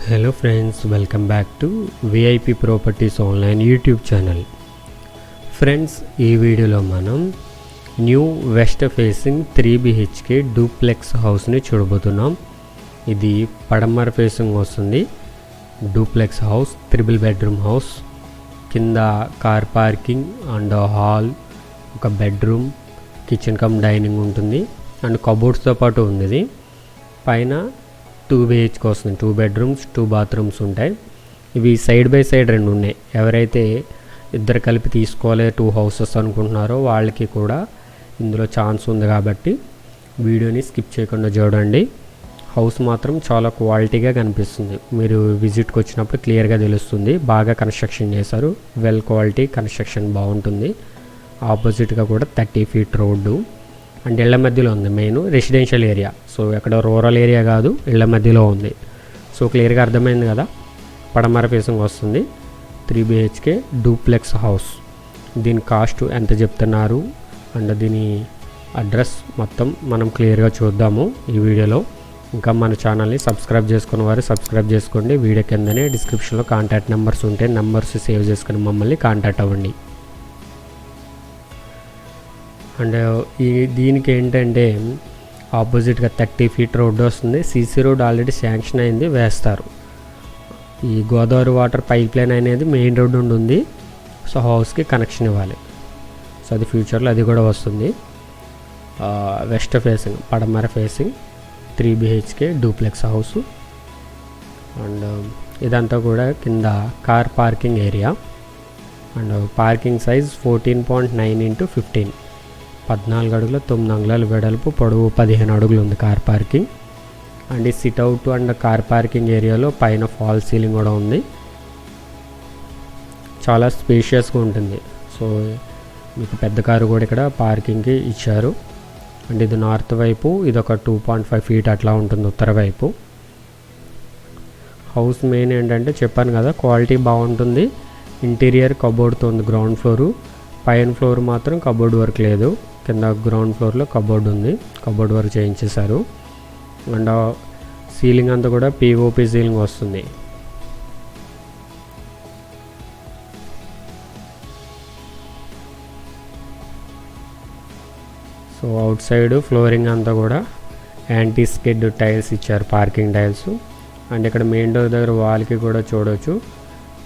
Hello friends, welcome back to VIP Properties Online YouTube channel. Friends, ఈ వీడియోలో మనం new west facing 3 BHK duplex హౌస్ని చూడబోతున్నాం. ఇది పడమర ఫేసింగ్ వస్తుంది. Duplex house, 3 bedroom house. కింద కార్ పార్కింగ్ అండ్ హాల్, ఒక బెడ్రూమ్, కిచెన్ కమ్ డైనింగ్ ఉంటుంది అండ్ కబోర్డ్స్తో పాటు ఉంది. ఇది పైన 2 BHK వస్తుంది. 2 బెడ్రూమ్స్ 2 బాత్రూమ్స్ ఉంటాయి. ఇవి సైడ్ బై సైడ్ రెండు ఉన్నాయి. ఎవరైతే ఇద్దరు కలిపి తీసుకోవాలి 2 హౌసెస్ అనుకుంటున్నారో వాళ్ళకి కూడా ఇందులో ఛాన్స్ ఉంది. కాబట్టి వీడియోని స్కిప్ చేయకుండా చూడండి. హౌస్ మాత్రం చాలా క్వాలిటీగా కనిపిస్తుంది. మీరు విజిట్కి వచ్చినప్పుడు క్లియర్గా తెలుస్తుంది. బాగా కన్స్ట్రక్షన్ చేశారు. వెల్ క్వాలిటీ కన్స్ట్రక్షన్ బాగుంటుంది. ఆపోజిట్గా కూడా 30 feet రోడ్డు అండ్ ఇళ్ల మధ్యలో ఉంది. మెయిన్ రెసిడెన్షియల్ ఏరియా, సో ఎక్కడ రూరల్ ఏరియా కాదు, ఇళ్ల మధ్యలో ఉంది. సో క్లియర్గా అర్థమైంది కదా. పడమర ఫేసింగ్ వస్తుంది. 3 BHK డూప్లెక్స్ హౌస్. దీని కాస్ట్ ఎంత చెప్తున్నారు అండ్ దీని అడ్రస్ మొత్తం మనం క్లియర్గా చూద్దాము ఈ వీడియోలో. ఇంకా మన ఛానల్ని సబ్స్క్రైబ్ చేసుకున్న వారు సబ్స్క్రైబ్ చేసుకోండి. వీడియో కిందనే డిస్క్రిప్షన్లో కాంటాక్ట్ నెంబర్స్ ఉంటే నెంబర్స్ సేవ్ చేసుకుని మమ్మల్ని కాంటాక్ట్ అవ్వండి. అండ్ దీనికి ఏంటంటే ఆపోజిట్గా 30 feet రోడ్డు వస్తుంది. సీసీ రోడ్ ఆల్రెడీ శాంక్షన్ అయింది, వేస్తారు. ఈ గోదావరి వాటర్ పైప్ లైన్ అనేది మెయిన్ రోడ్డు ఉంది. సో హౌస్కి కనెక్షన్ ఇవ్వాలి. సో అది ఫ్యూచర్లో అది కూడా వస్తుంది. వెస్ట్ ఫేసింగ్, పడమర facing 3 BHK duplex house. And ఇదంతా కూడా కింద car parking area and parking size 14.9 x 15, 14 అడుగుల 9 అంగుళాలు వెడల్పు, పొడవు 15 అడుగులు ఉంది కార్ పార్కింగ్. అండ్ ఈ సిట్అవుట్ అండ్ కార్ పార్కింగ్ ఏరియాలో పైన ఫాల్ సీలింగ్ కూడా ఉంది. చాలా స్పేషియస్గా ఉంటుంది. సో మీకు పెద్ద కారు కూడా ఇక్కడ పార్కింగ్కి ఇచ్చారు. అండ్ ఇది నార్త్ వైపు, ఇది ఒక 2.5 feet అట్లా ఉంటుంది ఉత్తర వైపు. హౌస్ మెయిన్ ఏంటంటే చెప్పాను కదా, క్వాలిటీ బాగుంటుంది. ఇంటీరియర్ కబోర్డ్తో ఉంది. గ్రౌండ్ ఫ్లోరు, పైన ఫ్లోర్ మాత్రం కబోర్డ్ వర్క్ లేదు. కింద గ్రౌండ్ ఫ్లోర్లో కబోర్డ్ ఉంది. కబోర్డ్ వర్క్ చేయించేశారు. అండ్ సీలింగ్ అంతా కూడా POP సీలింగ్ వస్తుంది. సో అవుట్ సైడ్ ఫ్లోరింగ్ అంతా కూడా యాంటీ స్కిడ్ టైల్స్ ఇచ్చారు, పార్కింగ్ టైల్స్. అండ్ ఇక్కడ మెయిన్ డోర్ దగ్గర వాల్కి కూడా చూడవచ్చు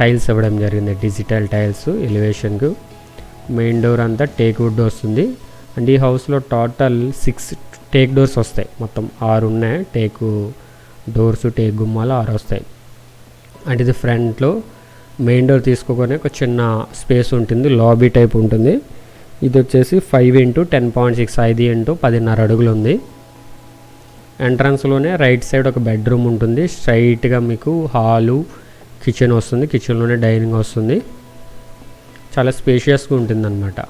టైల్స్ ఇవ్వడం జరిగింది, డిజిటల్ టైల్స్ ఎలివేషన్కు. మెయిన్ డోర్ అంతా టేక్ వుడ్ వస్తుంది. అండ్ ఈ హౌస్లో టోటల్ 6 టేక్ డోర్స్ వస్తాయి. మొత్తం 6 ఉన్నాయి టేక్ డోర్స్, టేక్ గుమ్మాలు 6 వస్తాయి. అండ్ ఇది ఫ్రంట్లో మెయిన్ డోర్ తీసుకోగానే ఒక చిన్న స్పేస్ ఉంటుంది, లాబీ టైప్ ఉంటుంది. ఇది వచ్చేసి 5 x 10.6, 5 x 10.5 అడుగులు ఉంది. ఎంట్రన్స్లోనే రైట్ సైడ్ ఒక బెడ్రూమ్ ఉంటుంది. స్ట్రైట్గా మీకు హాలు, కిచెన్ వస్తుంది. కిచెన్లోనే డైనింగ్ వస్తుంది. చాలా స్పేషియస్గా ఉంటుందన్నమాట.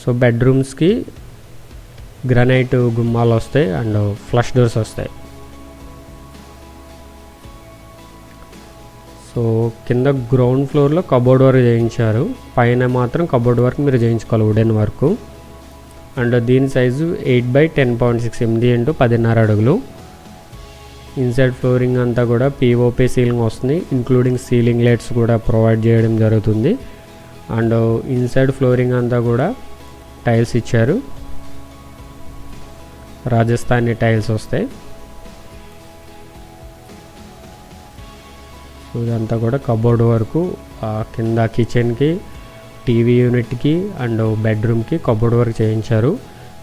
సో బెడ్రూమ్స్కి గ్రానైట్ గుమ్మాలు వస్తాయి అండ్ ఫ్లష్ డోర్స్ వస్తాయి. సో కింద గ్రౌండ్ ఫ్లోర్లో కబోర్డ్ వర్క్ చేయించారు. పైన మాత్రం కబోర్డ్ వర్క్ మీరు చేయించుకోవాలి, వుడెన్ వర్క్. అండ్ దీని సైజు 8 by 10.6, 8 x 10.5 అడుగులు. ఇన్సైడ్ ఫ్లోరింగ్ అంతా కూడా POP సీలింగ్ వస్తుంది. ఇంక్లూడింగ్ సీలింగ్ లైట్స్ కూడా ప్రొవైడ్ చేయడం జరుగుతుంది. అండ్ ఇన్సైడ్ ఫ్లోరింగ్ అంతా కూడా టైల్స్ ఇచ్చారు, రాజస్థానీ టైల్స్ వస్తాయి. ఇదంతా కూడా కబోర్డ్ వరకు. కింద కిచెన్కి, టీవీ యూనిట్కి అండ్ బెడ్రూమ్కి కబోర్డ్ వర్క్ చేయించారు.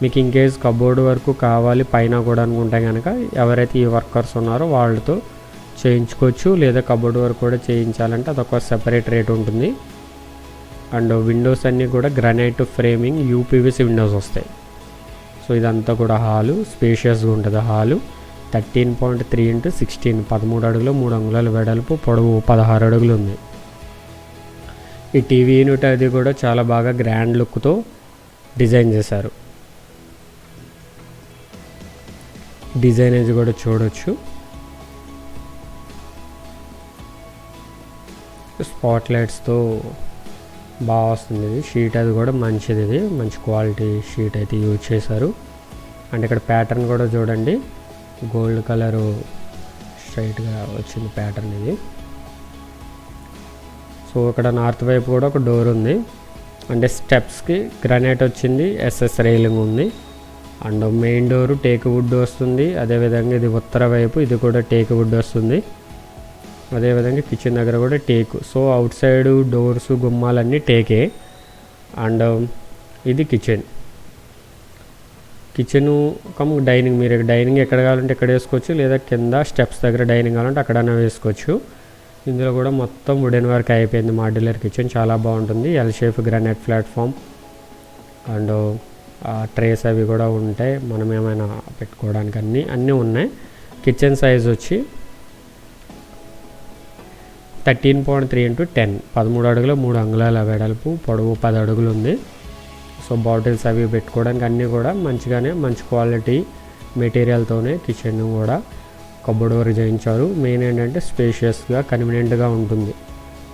మీకు ఇన్ కేస్ కబోర్డ్ వర్క్ కావాలి పైన కూడా అనుకుంటే కనుక ఎవరైతే ఈ వర్కర్స్ ఉన్నారో వాళ్ళతో చేయించుకోవచ్చు. లేదా కబోర్డ్ వర్క్ కూడా చేయించాలంటే అదొక సెపరేట్ రేట్ ఉంటుంది. అండ్ విండోస్ అన్నీ కూడా గ్రానైట్ ఫ్రేమింగ్ UPVC విండోస్ వస్తాయి. సో ఇదంతా కూడా హాలు, స్పేషియస్గా ఉంటుంది. హాలు 13.3 x 16, 13 అడుగులు 3 అంగుళాలు వెడల్పు, పొడవు 16 అడుగులు ఉంది. ఈ టీవీ యూనిట్ అది కూడా చాలా బాగా గ్రాండ్ లుక్తో డిజైన్ చేశారు. డిజైన్ అది కూడా చూడొచ్చు. స్పాట్ లైట్స్తో బాగా వస్తుంది. ఇది షీట్ అది కూడా మంచిది, ఇది మంచి క్వాలిటీ షీట్ అయితే యూజ్ చేశారు. అండ్ ఇక్కడ ప్యాటర్న్ కూడా చూడండి, గోల్డ్ కలరు స్ట్రైట్గా వచ్చింది ప్యాటర్న్ ఇది. సో ఇక్కడ నార్త్ వైపు కూడా ఒక డోర్ ఉంది. అంటే స్టెప్స్కి గ్రానైట్ వచ్చింది, ఎస్ఎస్ రైలింగ్ ఉంది. And main door take wood వస్తుంది. అదేవిధంగా ఇది ఉత్తర వైపు, ఇది కూడా టేక్ వుడ్ వస్తుంది. అదేవిధంగా కిచెన్ దగ్గర కూడా teak. So outside doors గుమ్మాలన్నీ టేకే. అండ్ ఇది కిచెన్ కమ్ డైనింగ్. మీరు డైనింగ్ ఎక్కడ కావాలంటే ఎక్కడ వేసుకోవచ్చు, లేదా కింద స్టెప్స్ దగ్గర డైనింగ్ కావాలంటే అక్కడైనా వేసుకోవచ్చు. ఇందులో కూడా మొత్తం వుడెన్ వర్క్ అయిపోయింది. మాడ్యులర్ కిచెన్ చాలా బాగుంటుంది. L shape granite platform and trace అవి కూడా ఉంటాయి, మనం ఏమైనా పెట్టుకోవడానికి అన్నీ ఉన్నాయి. కిచెన్ సైజ్ వచ్చి 13.3 x 10, 13 అడుగుల 3 అంగుళాల వెడల్పు, పొడవు 10 అడుగులు ఉంది. సో బాటిల్స్ అవి పెట్టుకోవడానికి అన్నీ కూడా మంచి క్వాలిటీ మెటీరియల్తోనే కిచెన్ కూడా కబోర్డ్ వర్క్ చేయించారు. మెయిన్ ఏంటంటే స్పేషియస్గా కన్వీనియంట్గా ఉంటుంది.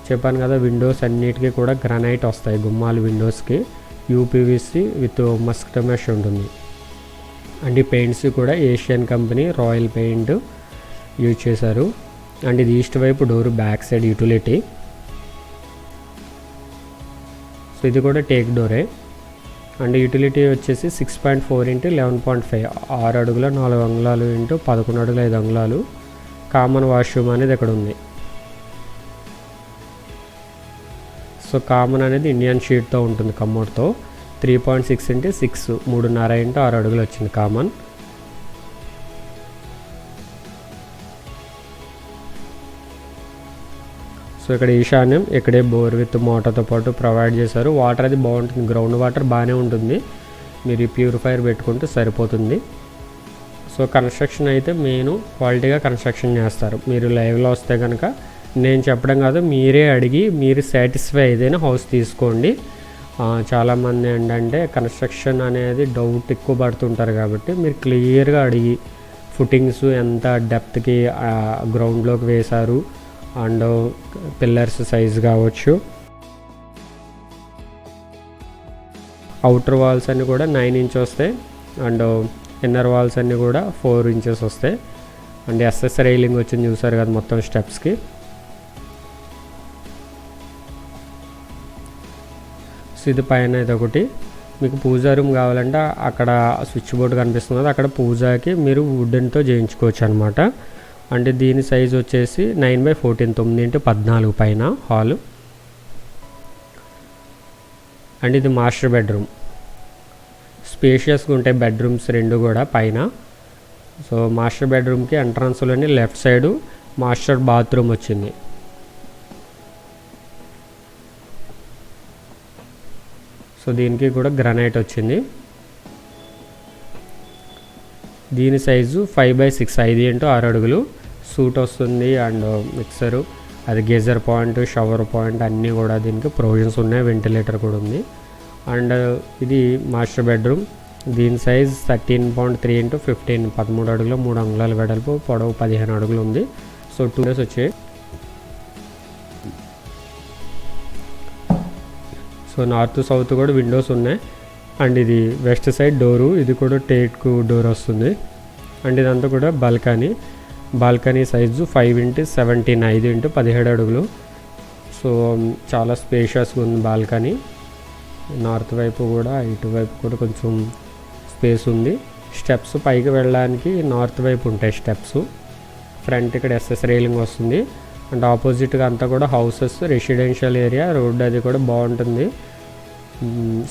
చెప్పాను కదా, విండోస్ అన్నిటికీ కూడా గ్రానైట్ వస్తాయి. గుమ్మాలు విండోస్కి యూపీవీసీ విత్ మస్క్ మెష్ ఉంటుంది. అండ్ ఈ పెయింట్స్ కూడా Asian company royal paint use చేశారు. అండ్ ఇది ఈస్ట్ వైపు door, back side utility. So ఇది కూడా టేక్ డోరే. అండ్ యూటిలిటీ వచ్చేసి 6.4 x 11.5, 6 అడుగుల 4 అంగుళాలు ఇంటూ 11 అడుగుల 5 అంగుళాలు. కామన్ వాష్రూమ్ అనేది ఇక్కడ ఉంది. సో కామన్ అనేది ఇండియన్ షీట్తో ఉంటుంది, కమ్మోడ్తో. 3.6 x 6, 3.5 x 6 అడుగులు వచ్చింది కామన్. సో ఇక్కడ ఈశాన్యం, ఇక్కడే బోర్ విత్ మోటార్తో పాటు ప్రొవైడ్ చేశారు. వాటర్ అది బాగుంటుంది, గ్రౌండ్ వాటర్ బాగానే ఉంటుంది. మీరు ప్యూరిఫైయర్ పెట్టుకుంటే సరిపోతుంది. సో కన్స్ట్రక్షన్ అయితే మెయిన్ క్వాలిటీగా కన్స్ట్రక్షన్ చేస్తారు. మీరు లైవ్లో వస్తే కనుక నేను చెప్పడం కాదు, మీరే అడిగి మీరు సాటిస్ఫై అయితేనే హౌస్ తీసుకోండి. చాలామంది ఏంటంటే కన్స్ట్రక్షన్ అనేది డౌట్ ఎక్కువ పడుతుంటారు, కాబట్టి మీరు క్లియర్గా అడిగి ఫుటింగ్స్ ఎంత డెప్త్కి గ్రౌండ్లోకి వేశారు, అండ్ పిల్లర్స్ సైజ్ కావచ్చు, అవుటర్ వాల్స్ అన్నీ కూడా 9 ఇంచ్ వస్తాయి. అండ్ ఇన్నర్ వాల్స్ అన్నీ కూడా 4 ఇంచెస్ వస్తాయి. అండ్ ఎస్ఎస్ రైలింగ్ వచ్చింది చూసారు కదా మొత్తం స్టెప్స్కి. సో ఇది పైన ఇది ఒకటి. మీకు పూజా రూమ్ కావాలంటే అక్కడ స్విచ్ బోర్డు కనిపిస్తుంది కదా, అక్కడ పూజకి మీరు వుడెన్తో చేయించుకోవచ్చు అనమాట. అంటే దీని సైజ్ వచ్చేసి 9/14, 9 x 14 పైన హాలు. అండ్ ఇది మాస్టర్ బెడ్రూమ్. స్పేషియస్గా ఉంటాయి బెడ్రూమ్స్ రెండు కూడా పైన. సో మాస్టర్ బెడ్రూమ్కి ఎంట్రన్స్లోని లెఫ్ట్ సైడు మాస్టర్ బాత్రూమ్ వచ్చింది. సో దీనికి కూడా గ్రానైట్ వచ్చింది. దీని సైజు 5/6, 5 x 6 అడుగులు. సూట్ వస్తుంది అండ్ మిక్సరు, అది గేజర్ పాయింట్, షవర్ పాయింట్ అన్నీ కూడా దీనికి ప్రొవిజన్స్ ఉన్నాయి. వెంటిలేటర్ కూడా ఉంది. అండ్ ఇది మాస్టర్ బెడ్రూమ్. దీని సైజ్ 13.3 x 15, 13 అడుగులు 3 అంగుళాల వెడల్పు, పొడవు 15 అడుగులు ఉంది. సో 2 డేస్ వచ్చాయి. సో నార్త్ సౌత్ కూడా విండోస్ ఉన్నాయి. అండ్ ఇది వెస్ట్ సైడ్ డోరు, ఇది కూడా టేక్ డోర్ వస్తుంది. అండ్ ఇదంతా కూడా బాల్కనీ సైజు 5 x 17, 5 x 17 అడుగులు. సో చాలా స్పేషియస్గా ఉంది బాల్కనీ. నార్త్ వైపు కూడా ఇటువైపు కూడా కొంచెం స్పేస్ ఉంది. స్టెప్స్ పైకి వెళ్ళడానికి నార్త్ వైపు ఉంటాయి స్టెప్స్. ఫ్రంట్ ఇక్కడ ఎస్ఎస్ రైలింగ్ వస్తుంది. అండ్ ఆపోజిట్గా అంతా కూడా హౌసెస్, రెసిడెన్షియల్ ఏరియా. రోడ్ అది కూడా బాగుంటుంది.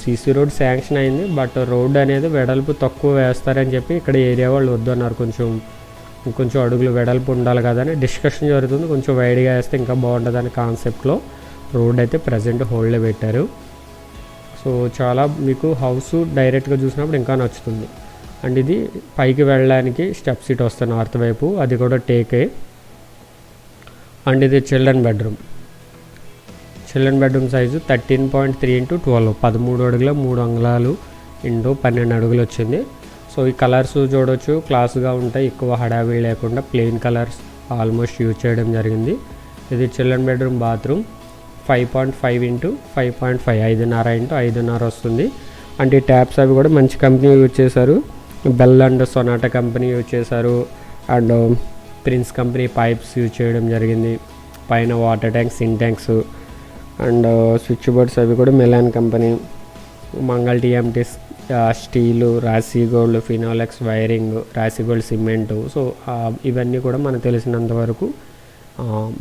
సీసీ రోడ్ శాంక్షన్ అయింది, బట్ రోడ్ అనేది వెడల్పు తక్కువ వేస్తారని చెప్పి ఇక్కడ ఏరియా వాళ్ళు వద్దన్నారు. కొంచెం అడుగులు వెడల్పు ఉండాలి కదా అని డిస్కషన్ జరుగుతుంది. కొంచెం వైడ్గా వేస్తే ఇంకా బాగుంటుంది అనే కాన్సెప్ట్లో రోడ్ అయితే ప్రజెంట్ హోల్డ్లో పెట్టారు. సో చాలా మీకు హౌస్ డైరెక్ట్గా చూసినప్పుడు ఇంకా నచ్చుతుంది. అండ్ ఇది పైకి వెళ్ళడానికి స్టెప్ సీట్ వస్తుంది నార్త్ వైపు, అది కూడా టేకే. అండ్ ఇది చిల్డ్రన్ బెడ్రూమ్ సైజు 13.3 x 12, 13 అడుగుల 3 అంగుళాలు ఇంటూ 12 అడుగులు వచ్చింది. సో ఈ కలర్స్ చూడవచ్చు, క్లాస్గా ఉంటాయి, ఎక్కువ హడావిడి లేకుండా ప్లెయిన్ కలర్స్ ఆల్మోస్ట్ యూజ్ చేయడం జరిగింది. ఇది children bedroom bathroom 5.5 x 5.5, 5.5 x 5.5 వస్తుంది. అంటే ఈ ట్యాప్స్ అవి కూడా మంచి కంపెనీ యూజ్ చేశారు. Bell and Sonata company use చేశారు. And Prince company pipes use చేయడం జరిగింది. పైన water tanks, Sintex and switch boards అవి కూడా Milan company. Mangala TMT steel, Rashi gold, Finolex wiring, Rashi gold cement. So ఇవన్నీ కూడా మనకు తెలిసినంత వరకు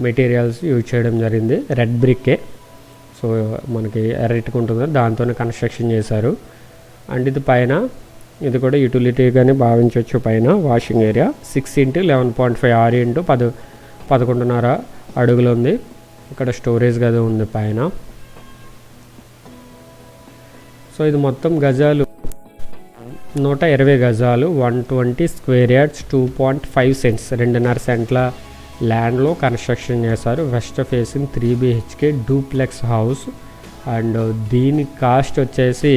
మెటీరియల్స్ యూజ్ చేయడం జరిగింది. రెడ్ బ్రిక్కే, సో మనకి ఎర్రటికి ఉంటుంది, దాంతోనే కన్స్ట్రక్షన్ చేశారు. అండ్ ఇది పైన ఇది కూడా యూటిలిటీగానే భావించవచ్చు. పైన వాషింగ్ ఏరియా 6x11.5 6 x 11.5 అడుగులు ఉంది. ఇక్కడ స్టోరేజ్ గది ఉంది పైన. సో ఇది మొత్తం గజాలు 120 గజాలు, 120 స్క్వేర్ యార్డ్స్, 2.5 సెంట్స్, 2.5 సెంట్ల ల్యాండ్లో కన్స్ట్రక్షన్ చేశారు. West facing 3 BHK duplex house. And దీని కాస్ట్ వచ్చేసి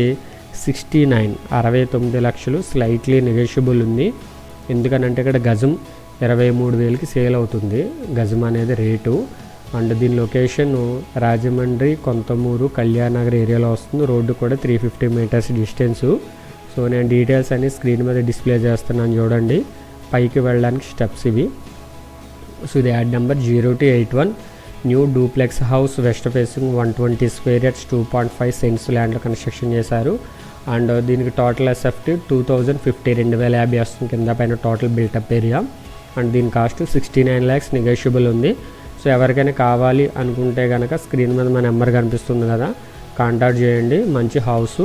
69 లక్షలు. స్లైట్లీ నెగోషియబుల్ ఉంది. ఎందుకనంటే ఇక్కడ గజం 23,000కి సేల్ అవుతుంది గజం అనేది రేటు. అండ్ దీని లొకేషన్ రాజమండ్రి, కొంతమూరు, కళ్యాణ్ నగర్ ఏరియాలో వస్తుంది. రోడ్డు కూడా 350 మీటర్స్ డిస్టెన్సు. సో నేను డీటెయిల్స్ అన్ని స్క్రీన్ మీద డిస్ప్లే చేస్తున్నాను చూడండి. పైకి వెళ్ళడానికి స్టెప్స్ ఇవి. సో ఇది add number 0281. New duplex house west facing 120 square yards, 2.5 cents ల్యాండ్లో కన్స్ట్రక్షన్ చేశారు. అండ్ దీనికి టోటల్ ఎస్ఎఫ్టీ 2050 2,050 వస్తుంది కింద పైన టోటల్ బిల్టప్ ఏరియా. అండ్ దీని కాస్ట్ 69 lakhs నెగోషియబుల్ ఉంది. సో ఎవరికైనా కావాలి అనుకుంటే కనుక స్క్రీన్ మీద మన నెంబర్ కనిపిస్తుంది కదా, కాంటాక్ట్ చేయండి. మంచి హౌస్.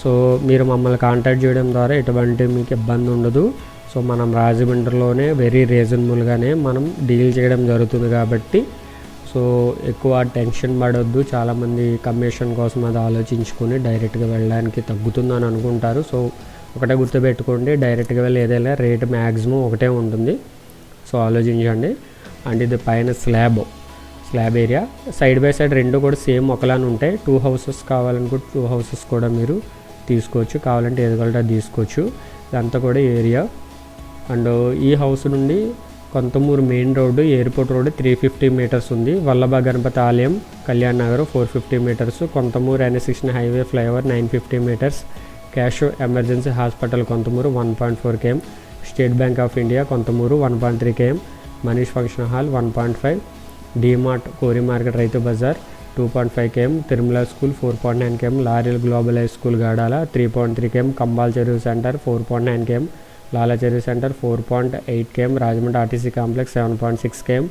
సో మీరు మమ్మల్ని కాంటాక్ట్ చేయడం ద్వారా ఎటువంటి మీకు ఇబ్బంది ఉండదు. సో మనం రాజమండ్రిలోనే వెరీ రీజనబుల్గానే మనం డీల్ చేయడం జరుగుతుంది కాబట్టి సో ఎక్కువ టెన్షన్ పడొద్దు. చాలామంది కమిషన్ కోసం అది ఆలోచించుకొని డైరెక్ట్గా వెళ్ళడానికి తగ్గుతుందని అనుకుంటారు. సో ఒకటే గుర్తుపెట్టుకోండి, డైరెక్ట్గా వెళ్ళి ఏదైనా రేటు మ్యాక్సిమం ఒకటే ఉంటుంది. సో ఆలోచించండి. అండ్ ఇది పైన slab area, side by side రెండు కూడా సేమ్ ఒకలానే ఉంటాయి. 2 houses కావాలనుకుంటే 2 houses కూడా మీరు తీసుకోవచ్చు, కావాలంటే ఏది కావాలంటే అది తీసుకోవచ్చు. ఇదంతా కూడా ఏరియా. అండ్ ఈ హౌస్ నుండి Konthamuru main road, airport road 350 meters ఉంది. వల్లభ గణపతి ఆలయం, Kalyan Nagar 450 meters, Konthamuru NH16 highway flyover 950 meters, cash emergency hospital Konthamuru 1.4 km, State Bank of India Konthamuru 1.3 km, Manish function hall 1.5, DMart కోరి market Rythu Bazar 2.5 km, Tirumala school 4.9 km, Laurel global high school Gadala 3.3 km, Kambal Cheruvu center 4.9 km, Lala Cheruvu center 4.8 km, Rajahmundry RTC complex 7.6 km,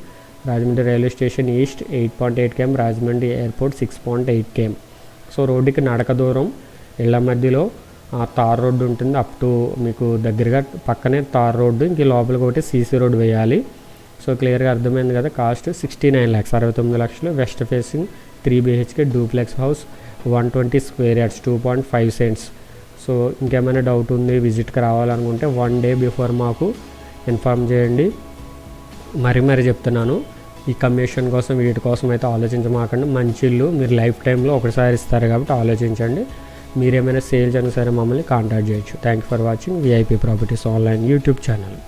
Rajahmundry railway station east 8.8 km, Rajahmundry airport 6.8 km. So రోడ్డుకి నడక దూరం, ఇళ్ల మధ్యలో tar road ఉంటుంది. Up to మీకు దగ్గరగా పక్కనే తార్ రోడ్డు, ఇంక లోపలికి ఒకటి సీసీ రోడ్డు వేయాలి. సో క్లియర్గా అర్థమైంది కదా. కాస్ట్ 69 lakhs 69 లక్షలు. West facing 3 BHK duplex house 120 square yards, 2.5 cents. So ఇంకేమైనా డౌట్ ఉంది, విజిట్కి రావాలనుకుంటే 1 day బిఫోర్ మాకు ఇన్ఫార్మ్ చేయండి. మరీ చెప్తున్నాను, ఈ కమిషన్ కోసం వీటి కోసం అయితే ఆలోచించమాకండి. మంచి ఇల్లు మీరు లైఫ్ టైంలో ఒకసారి ఇస్తారు కాబట్టి ఆలోచించండి. మీరేమైనా సేల్ చేయడం సరే మమ్మల్ని కాంటాక్ట్ చేయొచ్చు. Thank you for watching VIP properties online YouTube channel.